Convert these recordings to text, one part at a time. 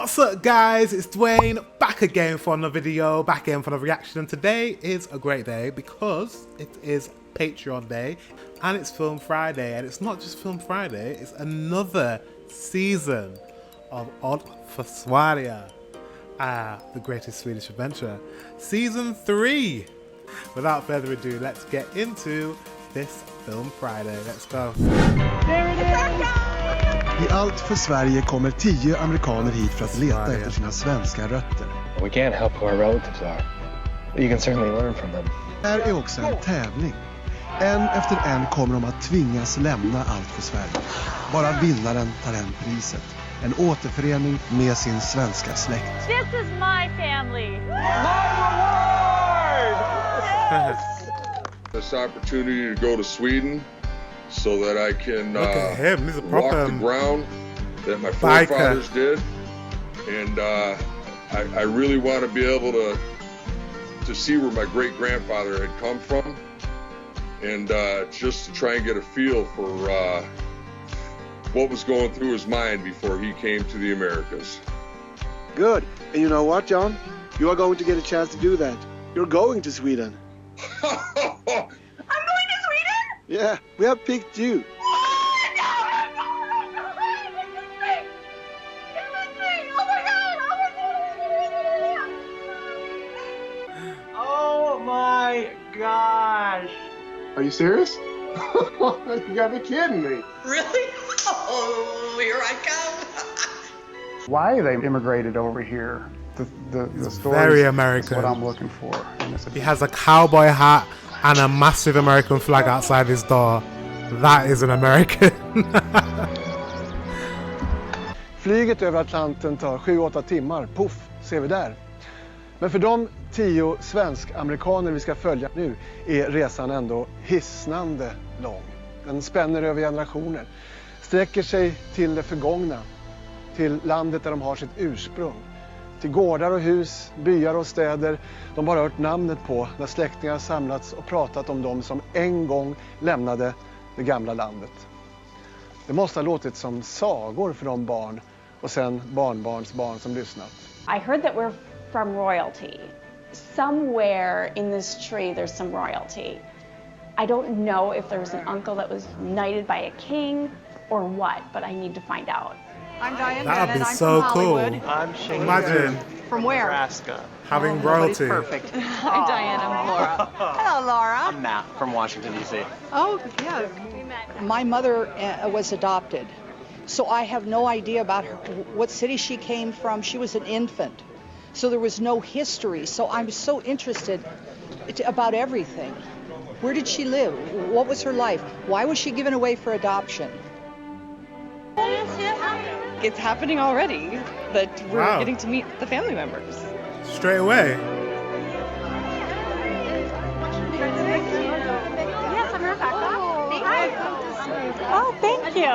What's up guys, it's Dwayne, back again for another video, back again for another reaction, and today is a great day because it is Patreon day and it's Film Friday, and it's not just Film Friday, it's another season of Allt för Sverige, the greatest Swedish adventure, season 3. Without further ado, let's get into this Film Friday, let's go. There it is! I Allt för Sverige kommer 10 amerikaner hit för att leta efter sina svenska rötter. We can't help who our relatives are. But you can certainly learn from them. Här är också en tävling. En efter en kommer de att tvingas lämna Allt för Sverige. Bara vinnaren tar hem priset. En återförening med sin svenska släkt. This is my family. My reward! Yes! This opportunity to go to Sweden so that I can Look at him. He's a walk proper the ground that my biker. forefathers did, and I really want to be able to see where my great-grandfather had come from, and just to try and get a feel for what was going through his mind before he came to the Americas. Good. And you know what, John? You are going to get a chance to do that. You're going to Sweden. I'm going to Sweden? Yeah, we have picked you. Oh, no! It was me! It was me! Oh my God! Oh my gosh! Are you serious? You gotta be kidding me. Really? Oh, here I come! Why they immigrated over here. The story very is American. what I'm looking for. He has a cowboy hat and a massive American flag outside his door. That is an American. Flyget över Atlanten tar 7-8 timmar. Puff, ser vi där. Men för de 10 svensk-amerikaner vi ska följa nu är resan ändå hisnande lång. Den spänner över generationer. Sträcker sig till det förgångna. Till landet där de har sitt ursprung. Till gårdar och hus, byar och städer de bara hört namnet på när släktingar samlats och pratat om dem som en gång lämnade det gamla landet. Det måste ha låtit som sagor för de barn och sen barnbarns barn som lyssnat. I heard that we're from royalty. Somewhere in this tree there's some royalty. I don't know if there was an uncle that was knighted by a king or what, but I need to find out. I'm Diane That would Bennett. be I'm so from cool. Hollywood. I'm Shane. Imagine From where? Nebraska. having royalty. Perfect. Hi, Diane. I'm Laura. Hello, Laura. I'm Matt from Washington, D.C. Oh, yeah. My mother was adopted, so I have no idea about her, what city she came from. She was an infant, so there was no history. So I'm so interested about everything. Where did she live? What was her life? Why was she given away for adoption? It's happening already, that we're Wow. getting to meet the family members. Straight away. Yes, I'm Rebecca. Hi. Oh, thank you.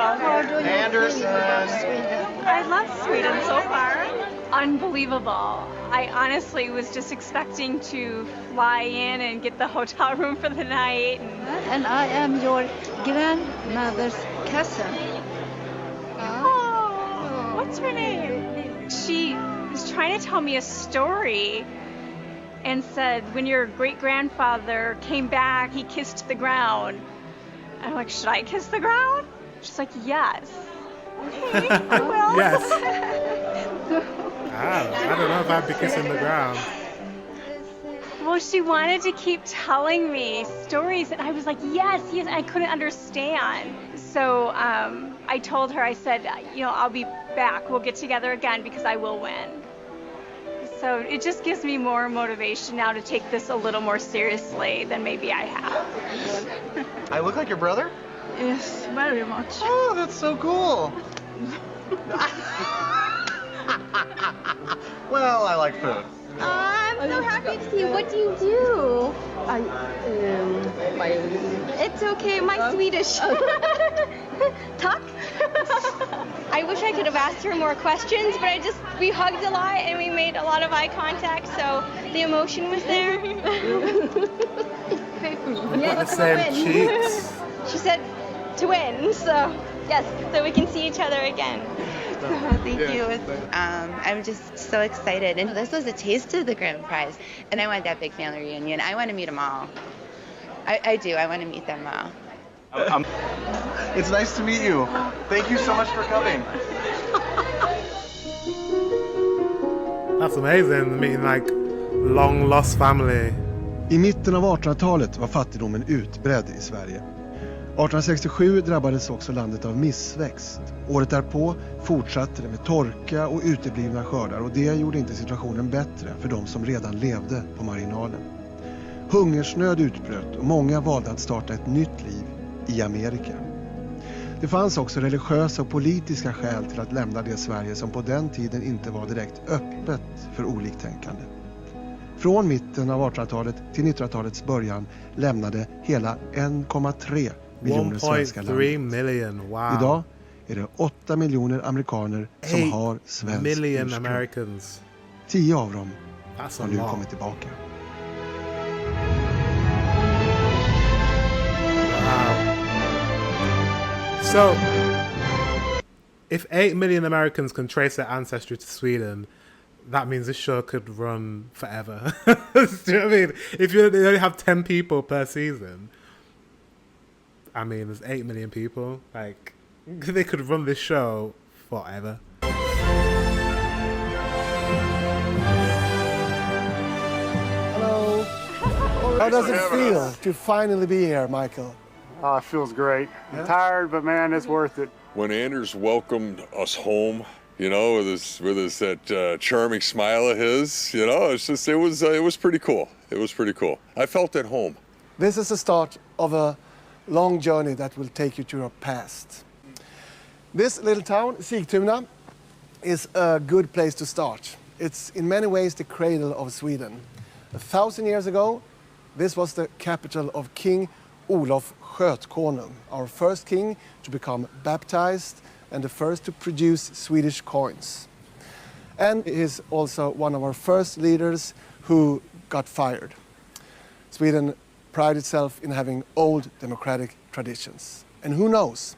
Andersson. I love Sweden so far. Unbelievable. I honestly was just expecting to fly in and get the hotel room for the night. And I am your grandmother's cousin. What's her name? She was trying to tell me a story and said when your great-grandfather came back, he kissed the ground. And I'm like, should I kiss the ground? She's like, yes. Okay, I will. Yes. I don't know if I'd be kissing the ground. Well, she wanted to keep telling me stories, and I was like, yes, yes, I couldn't understand. So I told her, I said, I'll be back. We'll get together again because I will win. So it just gives me more motivation now to take this a little more seriously than maybe I have. I look like your brother? Yes, very much. Oh, that's so cool. Well, I like food. I'm so happy to see you. What do you do? It's okay, my Swedish. Talk? I wish I could have asked her more questions, but we hugged a lot and we made a lot of eye contact, so the emotion was there. They've got the same cheeks. She said to win, so yes, so we can see each other again. Thank you. I'm just so excited. And this was a taste of the grand prize. And I want that big family reunion. I want to meet them all. I do. I want to meet them all. It's nice to meet you. Thank you so much for coming. That's amazing, meeting like long lost family. I mitten av 1800-talet var fattigdomen utbredd i Sverige. 1867 drabbades också landet av missväxt. Året därpå fortsatte det med torka och uteblivna skördar och det gjorde inte situationen bättre för de som redan levde på marginalen. Hungersnöd utbröt och många valde att starta ett nytt liv i Amerika. Det fanns också religiösa och politiska skäl till att lämna det Sverige som på den tiden inte var direkt öppet för oliktänkande. Från mitten av 1800-talet till 1900-talets början lämnade hela 1,3 miljoner svenska landet. Wow. Idag är det 8 miljoner amerikaner som har svensk ursprung. 10 av dem har nu kommit tillbaka. So, if 8 million Americans can trace their ancestry to Sweden, that means this show could run forever. Do you know what I mean? If you only have 10 people per season, I mean, there's 8 million people. Like, they could run this show forever. Hello. How does it feel to finally be here, Michael? Oh, it feels great. I'm tired, but man, it's worth it. When Anders welcomed us home, you know, with his that charming smile of his, you know, it was pretty cool. It was pretty cool. I felt at home. This is the start of a long journey that will take you to your past. This little town, Sigtuna, is a good place to start. It's in many ways the cradle of Sweden. 1,000 years ago, this was the capital of King Olof Skötkonung, our first king to become baptized and the first to produce Swedish coins. And he is also one of our first leaders who got fired. Sweden prides itself in having old democratic traditions. And who knows,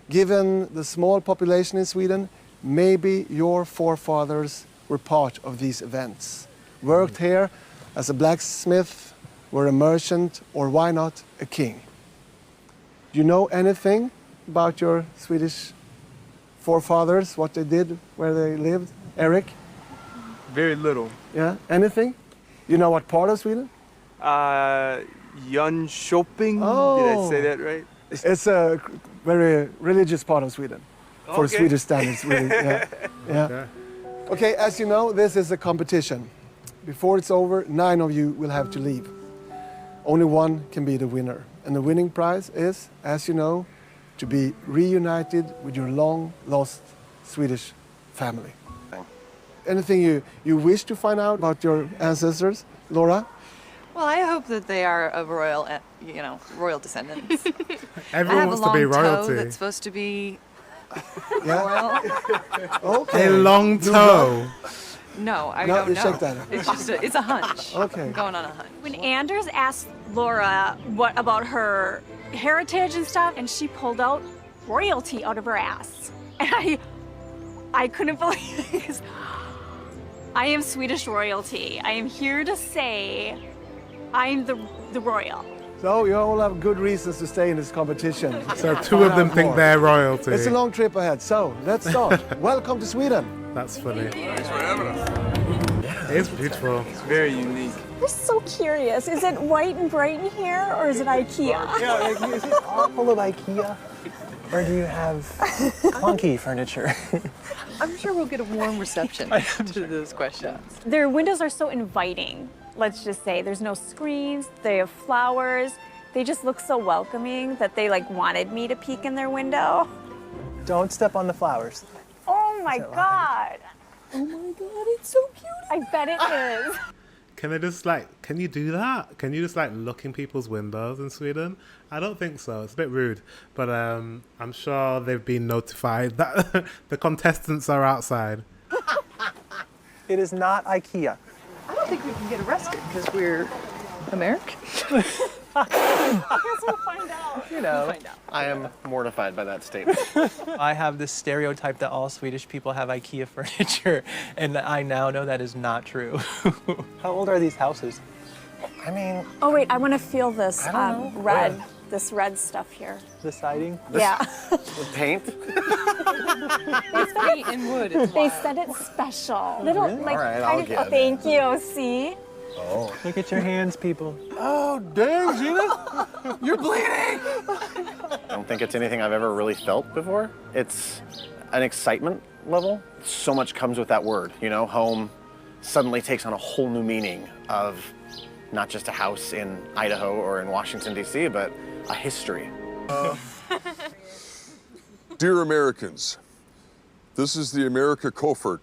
given the small population in Sweden, maybe your forefathers were part of these events. Worked here as a blacksmith, were a merchant, or why not a king? Do you know anything about your Swedish forefathers, what they did, where they lived? Eric? Very little. Yeah, anything? You know what part of Sweden? Jönköping, Oh. Did I say that right? It's a very religious part of Sweden, for Okay. Swedish standards, really. Yeah. Yeah. Okay, as you know, this is a competition. Before it's over, 9 of you will have to leave. Only one can be the winner. And the winning prize is, as you know, to be reunited with your long-lost Swedish family. Anything you wish to find out about your ancestors, Laura? Well, I hope that they are of royal, royal descendants. Everyone wants to be I have a long royalty. toe that's supposed to be Yeah. royal. Okay. A long toe. No, I No, don't you know. shake that. It's just it's a hunch. Okay. I'm going on a hunch. When Anders asked Laura what about her heritage and stuff, and she pulled out royalty out of her ass. And I couldn't believe it because I am Swedish royalty. I am here to say I'm the royal. So you all have good reasons to stay in this competition. So 2 of them think they're royalty. It's a long trip ahead. So let's start. Welcome to Sweden. That's funny. Thanks for having us. It's beautiful. It's very unique. I'm so curious. Is it white and bright in here, or is it IKEA? Yeah, like, is it all full of IKEA? Or do you have clunky furniture? I'm sure we'll get a warm reception to those questions. Their windows are so inviting, let's just say. There's no screens, they have flowers. They just look so welcoming that they wanted me to peek in their window. Don't step on the flowers. Oh my God. Oh my God, it's so cute. I bet it is. Can you do that? Can you just look in people's windows in Sweden? I don't think so. It's a bit rude, but I'm sure they've been notified that the contestants are outside. It is not IKEA. I don't think we can get arrested because we're American. we'll find out. You know, We'll find out. I am mortified by that statement. I have this stereotype that all Swedish people have IKEA furniture, and I now know that is not true. How old are these houses? I mean... Oh, wait, I want to feel this red. What? This red stuff here. The siding? Yeah. The paint? It's paint and wood. They said it's special. Little, Really? like, All right, I'll kind get of, it. thank you, see? Oh. Look at your hands, people. Oh, dang, Gina. You're bleeding. I don't think it's anything I've ever really felt before. It's an excitement level. So much comes with that word, you know? Home suddenly takes on a whole new meaning of not just a house in Idaho or in Washington, D.C., but a history. Dear Americans, this is the America Kofort.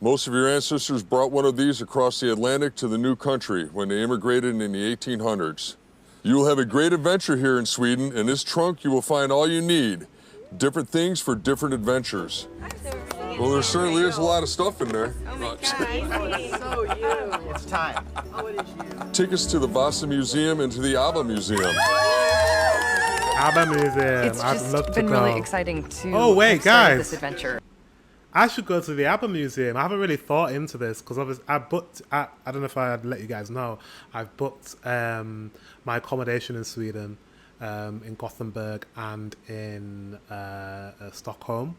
Most of your ancestors brought one of these across the Atlantic to the new country when they immigrated in the 1800s. You will have a great adventure here in Sweden. In this trunk, you will find all you need. Different things for different adventures. Well, there certainly is a lot of stuff in there. It's time. Tickets to the Vasa Museum and to the ABBA Museum. ABBA Museum. It's I'd just love to been go. really exciting to Oh, wait, have started guys. this adventure. I should go to the ABBA Museum. I haven't really thought into this because I booked. I don't know if I'd let you guys know. I've booked my accommodation in Sweden, in Gothenburg and in Stockholm.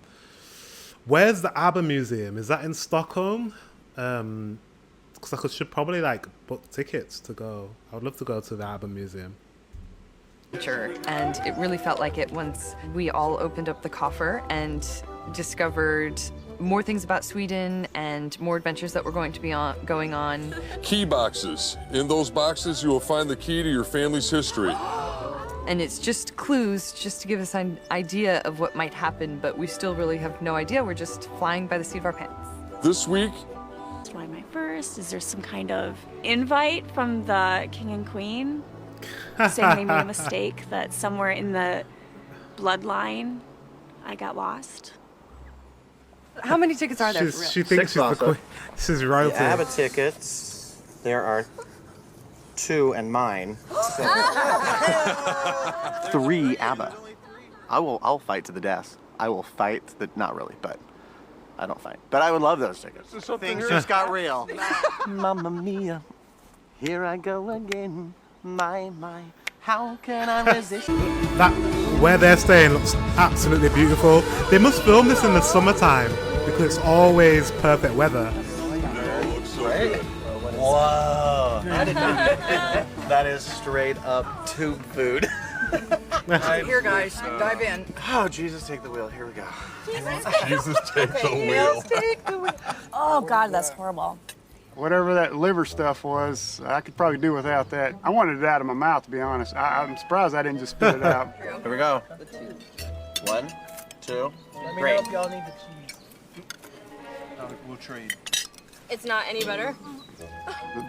Where's the ABBA Museum? Is that in Stockholm? Because I should probably like book tickets to go. I would love to go to the ABBA Museum. And it really felt like it once we all opened up the coffer and discovered more things about Sweden and more adventures that were going to be going on. Key boxes. In those boxes, you will find the key to your family's history. And it's just clues just to give us an idea of what might happen, but we still really have no idea. We're just flying by the seat of our pants. This week, Why am I first? Is there some kind of invite from the king and queen saying they made a mistake, that somewhere in the bloodline I got lost? How many tickets are there? She thinks she's the queen. This is royalty. The ABBA tickets, there are 2 and mine. 3 ABBA. I'll fight to the death. I will fight not really, but I don't fight. But I would love those tickets. Things just got real. Mamma mia, here I go again. My, how can I resist? That where they're staying looks absolutely beautiful. They must film this in the summertime because it's always perfect weather. Whoa. That is straight up tube food. Here, guys, dive in. Oh, Jesus, take the wheel. Here we go. Jesus, take the wheel. Oh, God, that's horrible. Whatever that liver stuff was, I could probably do without that. I wanted it out of my mouth, to be honest. I'm surprised I didn't just spit it out. Here we go. 1, 2, Let me 3. know if y'all need the cheese. We'll trade. It's not any better.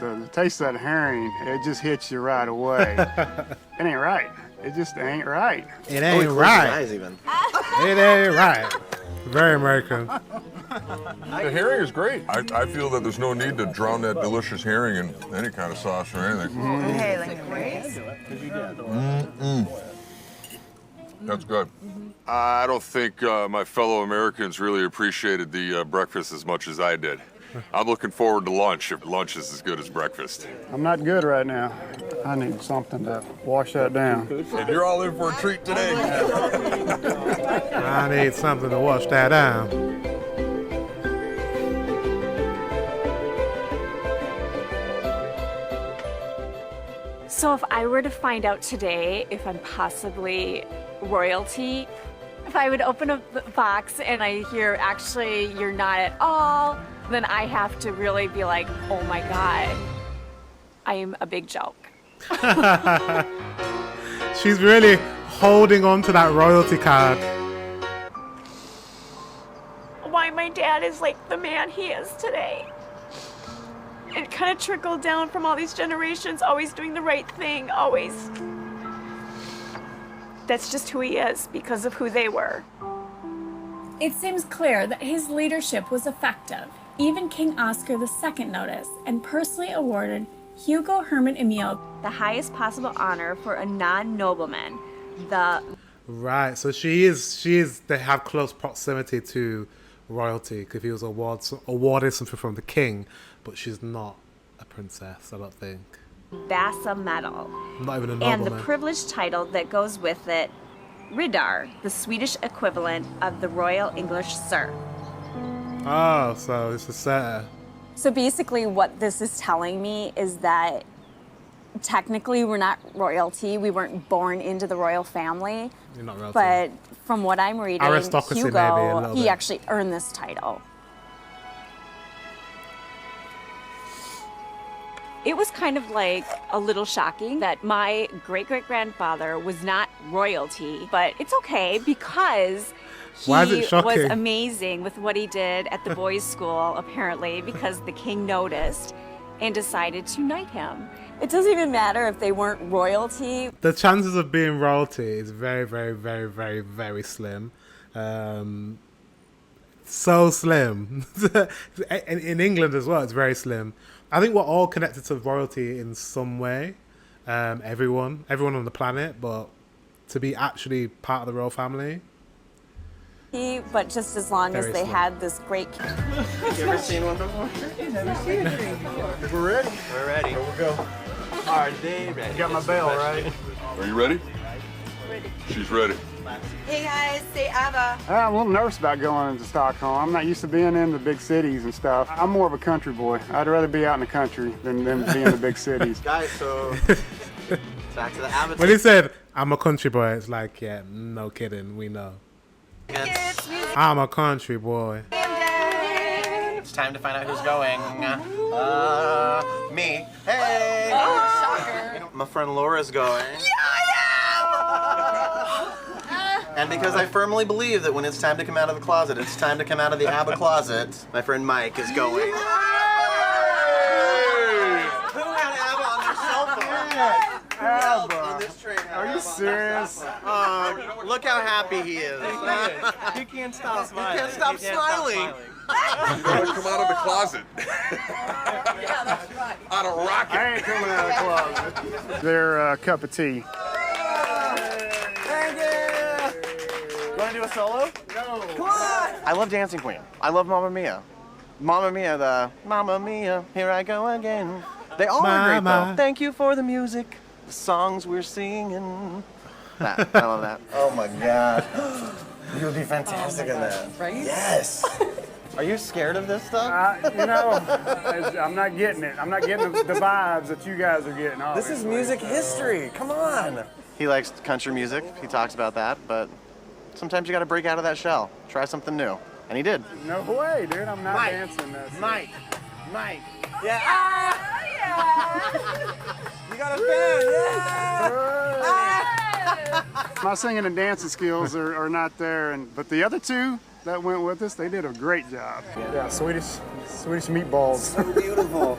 The taste of that herring, it just hits you right away. It ain't right. It just ain't right. It ain't right. Even. It ain't right. Very American. The herring is great. I feel that there's no need to drown that delicious herring in any kind of sauce or anything. Okay, like rice. That's good. I don't think my fellow Americans really appreciated the breakfast as much as I did. I'm looking forward to lunch if lunch is as good as breakfast. I'm not good right now. I need something to wash that down. And you're all in for a treat today. I need something to wash that down. So if I were to find out today if I'm possibly royalty, if I would open up the box and I hear, actually, you're not at all, then I have to really be like, oh my God, I am a big joke. She's really holding on to that royalty card. Why my dad is like the man he is today. It kind of trickled down from all these generations, always doing the right thing, always. That's just who he is because of who they were. It seems clear that his leadership was effective. Even King Oscar II noticed and personally awarded Hugo Herman Emil. The highest possible honor for a non-nobleman. The Right, so she is. They have close proximity to royalty because he was awarded something from the king, but she's not a princess, I don't think. Vasa medal. Not even a And nobleman. the privileged title that goes with it, Riddar, the Swedish equivalent of the Royal English Sir. Oh, so it's a setter. So basically what this is telling me is that technically we're not royalty. We weren't born into the royal family. You're not royalty. But from what I'm reading, Aristocracy, maybe, a Hugo, little he bit. actually earned this title. It was kind of like a little shocking that my great-great-grandfather was not royalty, but it's okay because Why is it he shocking? was amazing with what he did at the boys' school, apparently, because the king noticed and decided to knight him. It doesn't even matter if they weren't royalty. The chances of being royalty is very, very, very, very, very slim. So slim. in England as well, it's very slim. I think we're all connected to royalty in some way. Everyone on the planet, but to be actually part of the royal family. But just as long as Very they slim. had this great... You ever seen one before? We're ready? We're ready. Here we go. Are they ready? Got my bell, right? Are you ready? She's ready. Hey guys, say Abba. I'm a little nervous about going into Stockholm. I'm not used to being in the big cities and stuff. I'm more of a country boy. I'd rather be out in the country than be in the big cities. Guys, so back to the avatar. When he said, I'm a country boy, it's like, yeah, no kidding, we know. I'm a country boy. It's time to find out who's going. Me. Hey! Oh, my friend Laura's going. And because I firmly believe that when it's time to come out of the closet, it's time to come out of the ABBA closet, my friend Mike is going. Who had ABBA on their cell phone? Who else on this train had Are you ABBA? serious? Look how happy he is. He can't stop smiling. He can't stop smiling. You gotta come out of the closet. Yeah, that's right. Out of rocket. I ain't coming out of the closet. Their cup of tea. Thank you. You want to do a solo? No. Come on. I love Dancing Queen. I love Mamma Mia. Mamma Mia, the Mamma Mia, here I go again. They all are great Mama. though. Thank you for the music, the songs we're singing. That, I love that. Oh my God. You would be fantastic in that. Right? Yes. Are you scared of this stuff? I'm not getting it. I'm not getting the vibes that you guys are getting. This is music history. Come on. He likes country music. He talks about that, but sometimes you got to break out of that shell. Try something new. And he did. No way, dude. I'm not Mike. dancing this. Mike. Yeah. You got a fan. My singing and dancing skills are not there, but the other two that went with us, they did a great job. Yeah, Swedish meatballs. So beautiful.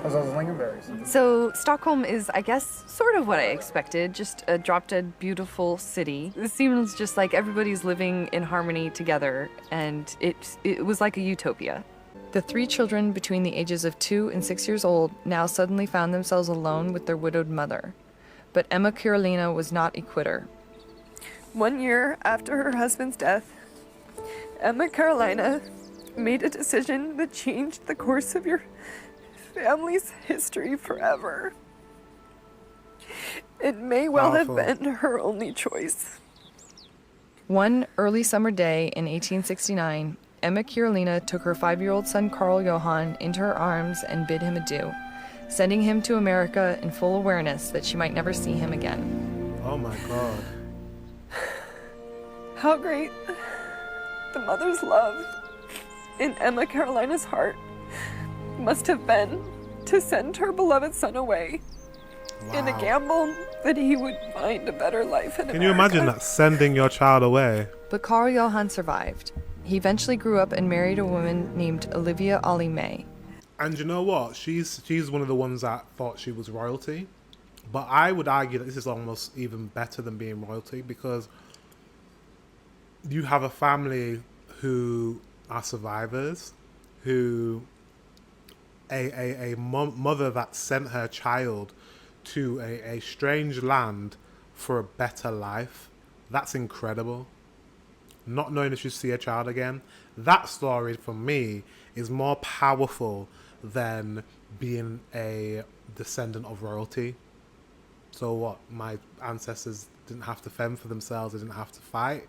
Those are lingonberries. So Stockholm is, I guess, sort of what I expected, just a drop-dead beautiful city. It seems just like everybody's living in harmony together, and it was like a utopia. The 3 children between the ages of 2 and 6 years old now suddenly found themselves alone with their widowed mother. But Emma Carolina was not a quitter. 1 year after her husband's death, Emma Carolina made a decision that changed the course of your family's history forever. It may well have been her only choice. One early summer day in 1869, Emma Carolina took her 5-year-old son Carl Johan into her arms and bid him adieu, sending him to America in full awareness that she might never see him again. Oh my God. How great the mother's love in Emma Carolina's heart must have been to send her beloved son away in a gamble that he would find a better life in America. Can you imagine that, sending your child away? But Carl Johan survived. He eventually grew up and married a woman named Olivia Ollie May. And you know what? She's one of the ones that thought she was royalty. But I would argue that this is almost even better than being royalty, because you have a family who are survivors, who a mother that sent her child to a strange land for a better life. That's incredible. Not knowing if she'll see her child again. That story, for me, is more powerful than being a descendant of royalty. So what? My ancestors didn't have to fend for themselves. They didn't have to fight.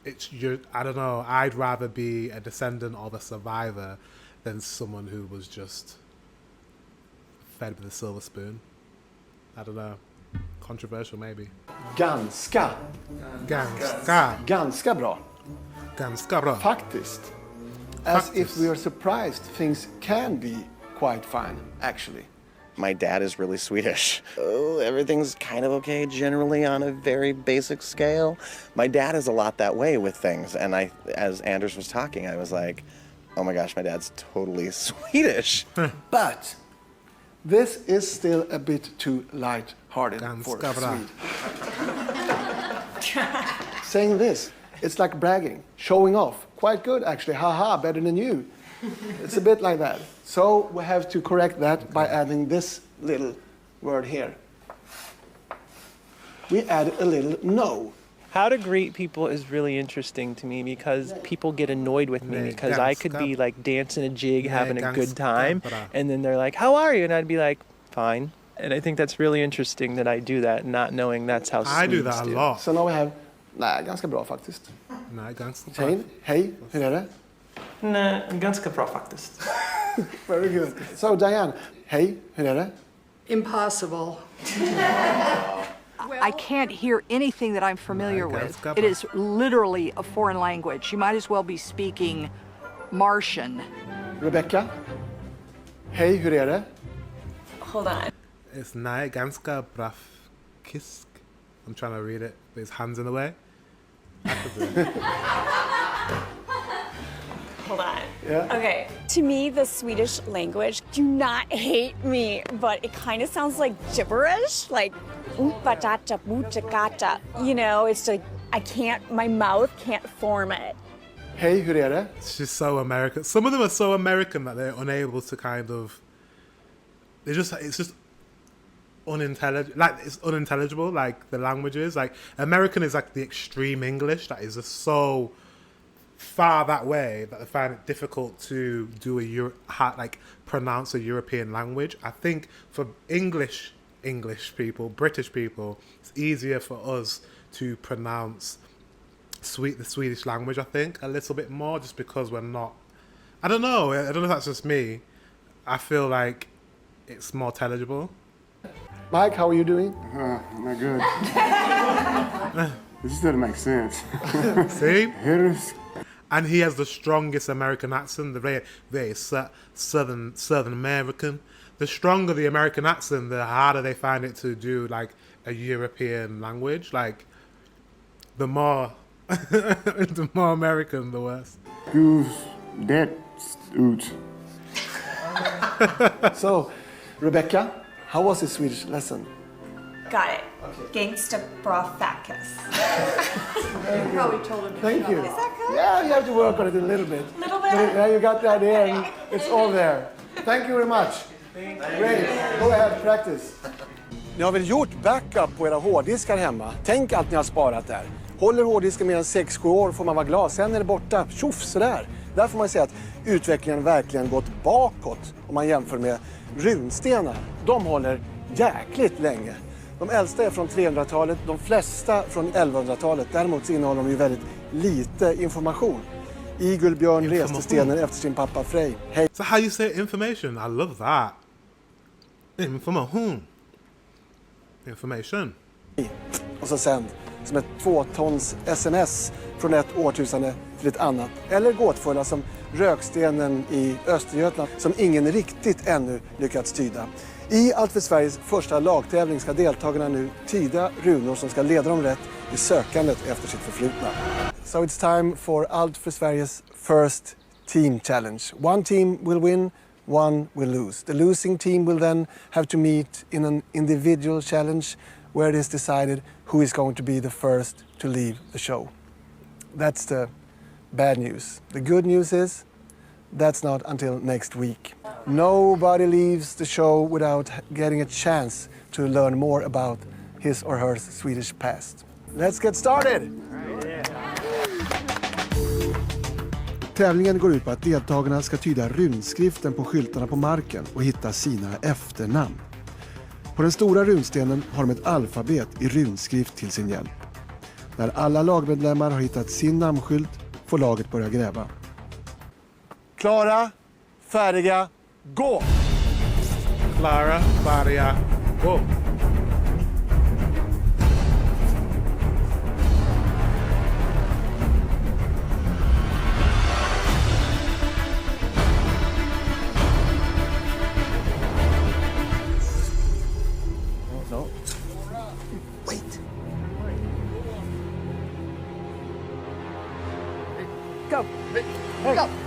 I don't know. I'd rather be a descendant of a survivor than someone who was just fed with a silver spoon. I don't know. Controversial maybe. Ganska bra. Ganska bra. Faktiskt. As if we are surprised, things can be quite fine, actually. My dad is really Swedish. Oh, everything's kind of okay generally on a very basic scale. My dad is a lot that way with things. And as Anders was talking, I was like, oh my gosh, my dad's totally Swedish. But this is still a bit too light-hearted for a Swede. Saying this, it's like bragging, showing off. Quite good, actually. Haha, better than you. It's a bit like that. So we have to correct that by adding this little word here. We add a little no. How to greet people is really interesting to me because people get annoyed with me because I could be like dancing a jig, having a good time, and then they're like, how are you? And I'd be like, fine. And I think that's really interesting that I do that, not knowing that's how Swedes I do that a lot. So now we have, nej, ganska bra faktiskt. Nej, ganska bra. Jane, hej, hur är det? Nej, ganska bra faktiskt. Very good. So Diane, hej, hur är det? Impossible. I can't hear anything that I'm familiar with. It is literally a foreign language. You might as well be speaking Martian. Rebecca, hej, hur är det? Hold on. It's nej, ganska bra kisk. I'm trying to read it, but his hand's in the way. Hold on. Yeah. Okay. To me, the Swedish language, do not hate me, but it kind of sounds like gibberish, like oompa-data, boocha-gata. You know, it's like, my mouth can't form it. Hej, hur är det? It's just so American. Some of them are so American that they're unable to kind of... It's just unintelligible. Like, it's unintelligible, like, the languages. Like, American is like the extreme English that is just so far that way that they find it difficult to do pronounce a European language. I think for English people, British people, it's easier for us to pronounce the Swedish language, I think, a little bit more, just because we're not... I don't know if that's just me. I feel like it's more intelligible. Mike, how are you doing? Not good. This doesn't make sense. See? And he has the strongest American accent, the very southern American. The stronger the American accent, the harder they find it to do like a European language. Like, the more American, the worse. So, Rebecca, how was his Swedish lesson? Got it. Gangsta bra fatkus. You probably told him to Thank you. Is that good? Yeah, you have to work on it a little bit. Little bit? Yeah, you got the idea and it's all there. Thank you very much. Great. Go ahead, practice. Ni har väl gjort backup på era hårddiskar hemma? Tänk allt ni har sparat där. Håller hårddisken mer än 6-7 år får man vara glad. Sen är det borta. Tjoff, sådär. Där får man säga att utvecklingen verkligen gått bakåt om man jämför med runstenar. De håller jäkligt länge. De äldsta är från 300-talet, de flesta från 1100-talet. Däremot så innehåller de ju väldigt lite information. Igelbjörn reste stenen efter sin pappa Frej. Hej. So how you say information? I love that. Information. Och så sänd som ett 2-tons sms från ett årtusende till ett annat. Eller gåtfulla som rökstenen i Östergötland som ingen riktigt ännu lyckats tyda. I Allt för Sveriges första lagtävling ska deltagarna nu tyda runor som ska leda dem rätt i sökandet efter sitt förflutna. So it's time for Allt för Sveriges first team challenge. One team will win, one will lose. The losing team will then have to meet in an individual challenge where it is decided who is going to be the first to leave the show. That's the bad news. The good news is that's not until next week. Nobody leaves the show without getting a chance to learn more about his or her Swedish past. Let's get started! Tävlingen går ut på att deltagarna ska tyda runskriften på skyltarna på marken och hitta sina efternamn. På den stora runstenen har de ett alfabet i runskrift till sin hjälp. När alla lagmedlemmar har hittat sin namnskylt får laget börja gräva. Klara, färdiga, gå! Klara, färdiga, gå! No. Wait. Go. Hey. Go.